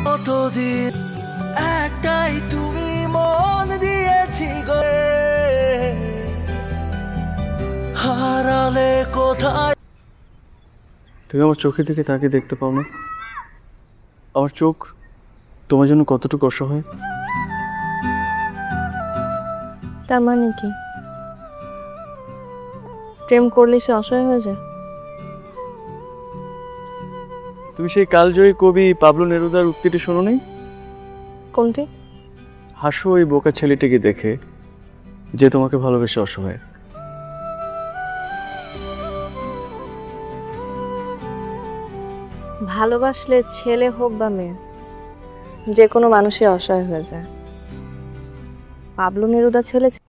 কতদিন একটাই তুমি মন দিয়েছি গো, হারালে কোথায়। তুমি আমার চোখের দিকে তাকিয়ে দেখতে পাও না আমার চোখ তোমার জন্য কতটুকু অসহায়? তার মানে কি প্রেম করলে সে অসহায় হয়ে যায়? তুমি সেই কালজয়ী কবি পাবলো নেরুদার উক্তিটি শোনো নি? কোনটি? হাসো ওই বোকা ছেলেটিকে দেখে যে তোমাকে ভালোবেসে অসহায়। ভালোবাসলে ছেলে হোক বা মেয়ে, যে কোনো মানুষই অসহায় হয়ে যায়। পাবলো নেরুদা ছেলে